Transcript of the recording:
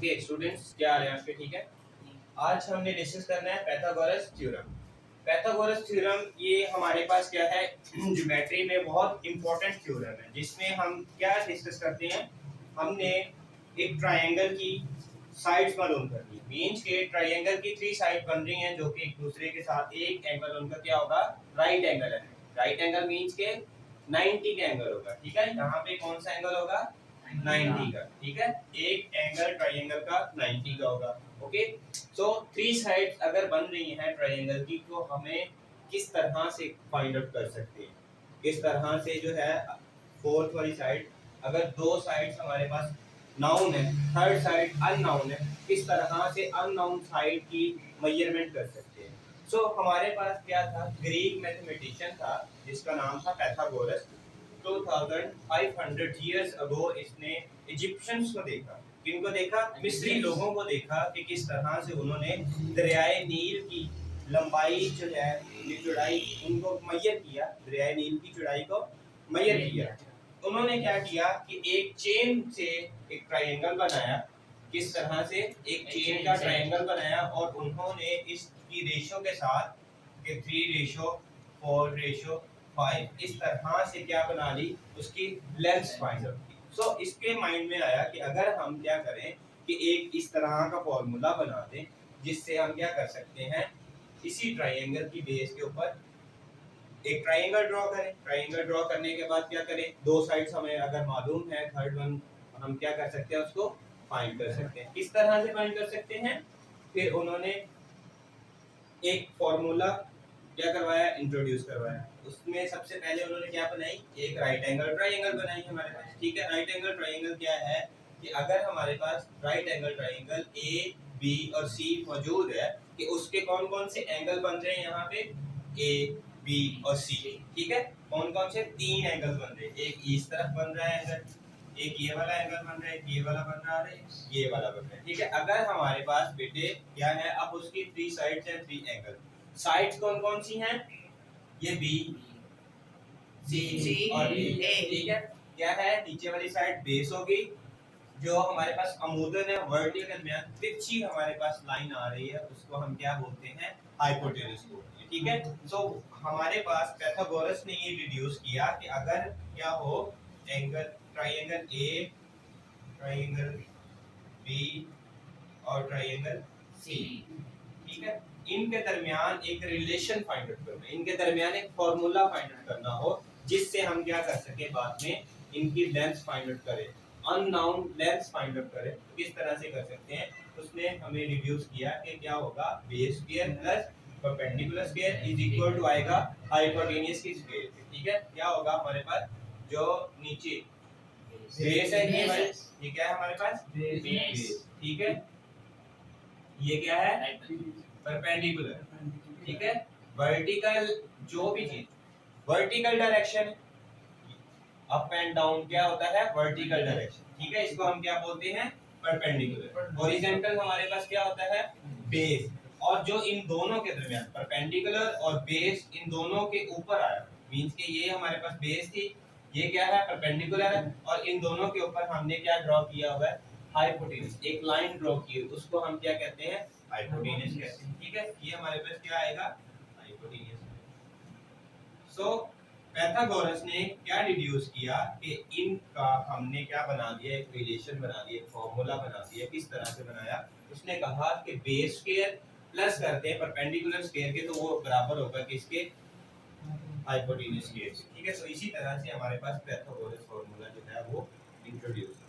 Okay students, क्या हाल है आपके? ठीक है। आज हमने डिस्कस करना है पाइथागोरस थ्योरम। पाइथागोरस थ्योरम ये हमारे पास क्या है, ज्योमेट्री में बहुत इंपॉर्टेंट थ्योरम है, जिसमें हम क्या डिस्कस करते हैं। हमने एक ट्रायंगल की साइड्स मालूम करनी है। मींस के ट्रायंगल की 3 साइड बन रही हैं जो कि एक दूसरे के साथ एक एंगल उनका क्या होगा, राइट एंगल है। राइट एंगल मींस के 90 का एंगल होगा। ठीक है, यहाँ पे कौन सा एंगल होगा, 90 का। ठीक है, एक एंगल ट्रायंगल का 90 का होगा। ओके, सो 3 साइड्स अगर बन रही हैं ट्रायंगल की, तो हमें किस तरह से फाइंड आउट कर सकते हैं। किस तरह से जो है फोर्थ वाली साइड, अगर दो साइड्स हमारे पास नाउन है, थर्ड साइड अननाउन है, किस तरह से अननाउन साइड की मेजरमेंट कर सकते हैं। सो हमारे पास क्या था, ग्रीक मैथमेटिशियन था जिसका नाम था पाइथागोरस। 2500 इयर्स अगो इसने इजिप्शियंस को देखा। किनको देखा? मिस्री लोगों को देखा कि किस तरह से उन्होंने दरियाए नील की लंबाई जो है, ये चौड़ाई उनको मेजर किया। दरियाए नील की चौड़ाई को मेजर किया। उन्होंने क्या किया कि एक चेन से एक ट्रायंगल बनाया। किस तरह से? एक चेन का ट्रायंगल बनाया, और उन्होंने इसकी रेशो के साथ कि 3:4:5 इस तरह से क्या बना ली, उसकी लेंथ फाइंड आउट की। सो इसके माइंड में आया कि अगर हम क्या करें कि एक इस तरह का फॉर्मूला बना दें, जिससे हम क्या कर सकते हैं, इसी ट्रायंगल की बेस के ऊपर एक ट्रायंगल ड्रॉ करें। ट्रायंगल ड्रॉ करने के बाद क्या करें, दो साइड्स हमें अगर मालूम है, थर्ड वन हम क्या कर सकते हैं, उसको फाइंड कर सकते हैं। किस तरह से फाइंड कर सकते हैं? फिर उन्होंने एक फॉर्मूला क्या करवाया, इंट्रोड्यूस करवाया। उसमें सबसे पहले उन्होंने क्या बनाई, एक राइट एंगल ट्रायंगल बनाई हमारे पास। ठीक है, राइट एंगल ट्रायंगल क्या है कि अगर हमारे पास right angle triangle A B और सी मौजूद है, कि उसके कौन कौन से एंगल बन रहे हैं यहाँ पे, ए बी और सी। ठीक है, कौन कौन से 3 एंगल बन रहे हैं। एक इस तरफ बन रहा है एंगल, एक ये वाला एंगल बन रहा है, ये वाला बन रहा है, ये वाला बन रहा है। ठीक है, अगर हमारे पास बेटे क्या है, अब उसकी 3 साइड्स हैं, 3 एंगल। साइड्स कौन कौन सी हैं, ये बी सी और ए। ठीक है, क्या है, नीचे वाली साइड बेस होगी, जो हमारे पास अमूदन है, वर्टिकल के दरमियान तिरछी हमारे पास लाइन आ रही है, उसको हम क्या बोलते हैं, हाइपोटेनस बोलते हैं। ठीक है, सो हमारे पास पाइथागोरस ने ये डिड्यूस किया कि अगर क्या हो, angle triangle A, triangle B और ट्रायंगल सी, ठीक है, इनके दरमियान एक रिलेशन फाइंड आउट करना है, इनके दरमियान एक फार्मूला फाइंड आउट करना हो, जिससे हम क्या कर सके, बाद में इनकी लेंथ फाइंड आउट करें, अननाउन लेंथ फाइंड आउट करें। तो किस तरह से कर सकते हैं, उसने हमें रिड्यूस किया कि क्या होगा, base square plus perpendicular square is equal to आएगा हाइपोटेन्यूज की स्क्वायर। ठीक है, क्या होगा हमारे पास, जो नीचे बेस है ये वाली, ये क्या है हमारे पास, बेस। ठीक है, ये क्या है, परपेंडिकुलर। ठीक है, वर्टिकल जो भी चीज vertical direction, up and down क्या होता है, वर्टिकल डायरेक्शन। ठीक है, इसको हम क्या बोलते हैं, परपेंडिकुलर। हॉरिजॉन्टल हमारे पास क्या होता है, बेस। और जो इन दोनों के दरमियान परपेंडिकुलर और बेस इन दोनों के ऊपर आया, मींस के ये हमारे पास बेस थी, ये क्या है, परपेंडिकुलर है, और इन दोनों के ऊपर हमने क्या ड्रॉ किया हुआ है, हाइपोटेन्यूज, एक लाइन ड्रॉ की, उसको हम क्या कहते हैं, हाइपोटेन्यूज कहते हैं। ठीक है, ये हमारे पास क्या आएगा, हाइपोटेन्यूज। सो पाइथागोरस ने क्या डिड्यूस किया कि इनका हमने क्या बना दिया, एक रिलेशन बना दिया, एक फार्मूला बना दिया। किस तरह से बनाया, उसने कहा कि बेस स्क्वायर प्लस करते हैं परपेंडिकुलर स्क्वायर के, तो वो बराबर होगा किसके, हाइपोटेन्यूज स्क्वायर। ठीक है, तो इसी तरह से हमारे पास पाइथागोरस फार्मूला जो है वो इंट्रोड्यूस